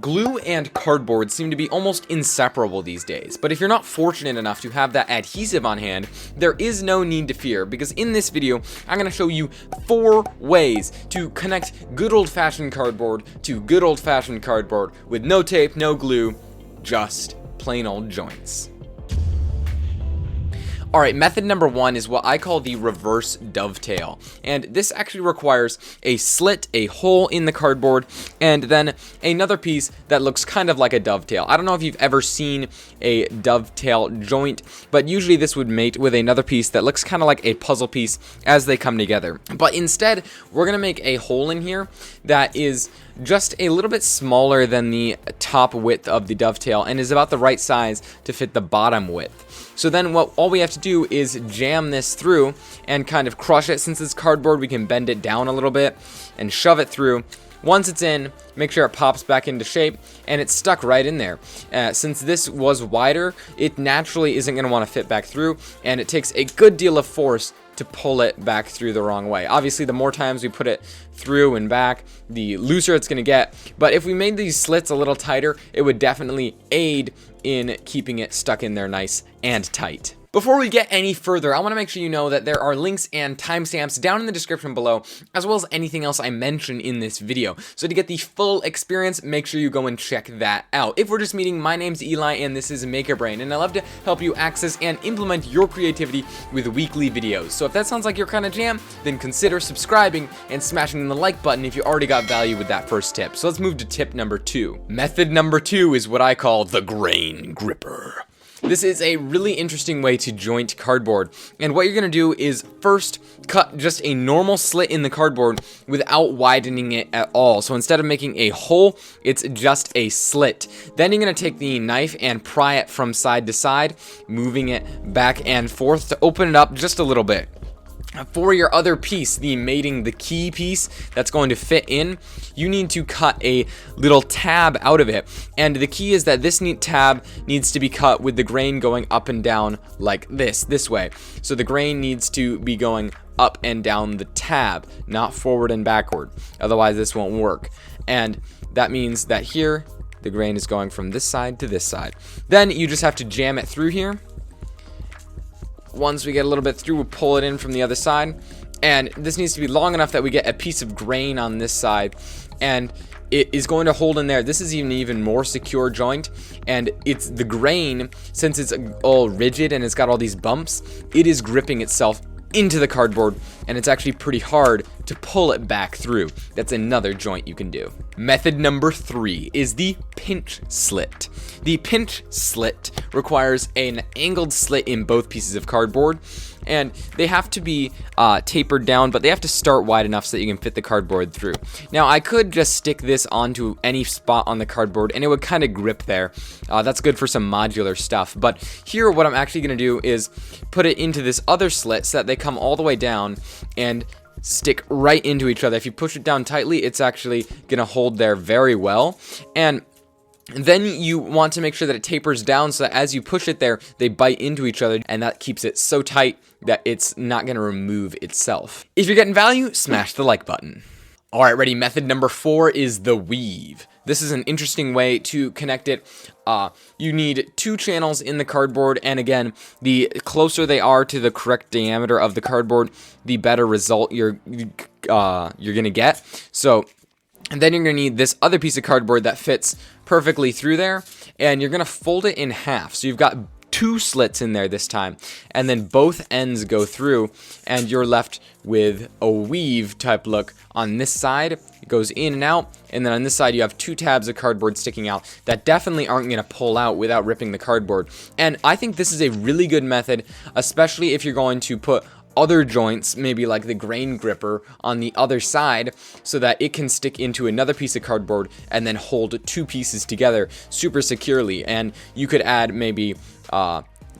Glue and cardboard seem to be almost inseparable these days, but if you're not fortunate enough to have that adhesive on hand, there is no need to fear, because in this video, I'm going to show you 4 ways to connect good old-fashioned cardboard to good old-fashioned cardboard with no tape, no glue, just plain old joints. Alright, method number 1 is what I call the reverse dovetail, and this actually requires a slit, a hole in the cardboard, and then another piece that looks kind of like a dovetail. I don't know if you've ever seen a dovetail joint, but usually this would mate with another piece that looks kind of like a puzzle piece as they come together. But instead, we're going to make a hole in here that is just a little bit smaller than the top width of the dovetail and is about the right size to fit the bottom width. So then all we have to do is jam this through and kind of crush it. Since it's cardboard, we can bend it down a little bit and shove it through. Once it's in, make sure it pops back into shape, and it's stuck right in there. Since this was wider, it naturally isn't going to want to fit back through, and it takes a good deal of force to pull it back through the wrong way. Obviously, the more times we put it through and back, the looser it's going to get. But if we made these slits a little tighter, it would definitely aid in keeping it stuck in there nice and tight. Before we get any further, I want to make sure you know that there are links and timestamps down in the description below, as well as anything else I mention in this video. So to get the full experience, make sure you go and check that out. If we're just meeting, my name's Eli and this is Maker Brain, and I love to help you access and implement your creativity with weekly videos. So if that sounds like your kind of jam, then consider subscribing and smashing the like button if you already got value with that first tip. So let's move to tip number 2. Method number 2 is what I call the grain gripper. This is a really interesting way to joint cardboard, and what you're going to do is first cut just a normal slit in the cardboard without widening it at all. So instead of making a hole, it's just a slit. Then you're going to take the knife and pry it from side to side, moving it back and forth to open it up just a little bit. For your other piece, the key piece that's going to fit in, you need to cut a little tab out of it. And the key is that this tab needs to be cut with the grain going up and down like this way. So the grain needs to be going up and down the tab, not forward and backward. Otherwise, this won't work. And that means that here, the grain is going from this side to this side. Then you just have to jam it through here. Once we get a little bit through, we'll pull it in from the other side, and this needs to be long enough that we get a piece of grain on this side, and it is going to hold in there. This is an even more secure joint, and it's the grain, since it's all rigid and it's got all these bumps, it is gripping itself into the cardboard, and it's actually pretty hard to pull it back through. That's another joint you can do. Method number 3 is the pinch slit. The pinch slit requires an angled slit in both pieces of cardboard, and they have to be tapered down, but they have to start wide enough so that you can fit the cardboard through. Now, I could just stick this onto any spot on the cardboard and it would kind of grip there. That's good for some modular stuff, but here what I'm actually going to do is put it into this other slit so that they come all the way down and stick right into each other. If you push it down tightly, it's actually going to hold there very well. And then you want to make sure that it tapers down so that as you push it there, they bite into each other, and that keeps it so tight that it's not going to remove itself. If you're getting value, smash the like button. Alright, ready? Method number 4 is the weave. This is an interesting way to connect it. You need 2 channels in the cardboard, and again, the closer they are to the correct diameter of the cardboard, the better result you're going to get. So, and then you're going to need this other piece of cardboard that fits perfectly through there, and you're going to fold it in half. So you've got 2 slits in there this time, and then both ends go through, and you're left with a weave type look. On this side, it goes in and out, and then on this side you have 2 tabs of cardboard sticking out that definitely aren't going to pull out without ripping the cardboard. And I think this is a really good method, especially if you're going to put other joints, maybe like the grain gripper, on the other side so that it can stick into another piece of cardboard and then hold 2 pieces together super securely. And you could add maybe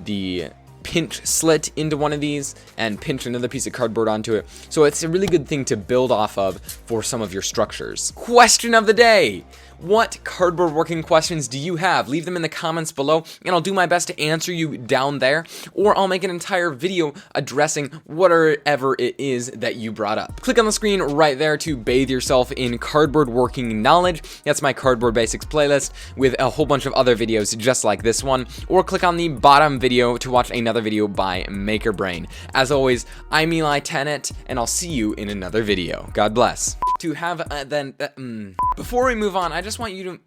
the pinch slit into one of these and pinch another piece of cardboard onto it. So it's a really good thing to build off of for some of your structures. Question of the day: What cardboard working questions do you have? Leave them in the comments below, and I'll do my best to answer you down there, or I'll make an entire video addressing whatever it is that you brought up. Click on the screen right there to bathe yourself in cardboard working knowledge. That's my Cardboard Basics playlist with a whole bunch of other videos just like this one, or click on the bottom video to watch another video by MakerBrain. As always, I'm Eli Tennant, and I'll see you in another video. God bless. To have before we move on, I just want you to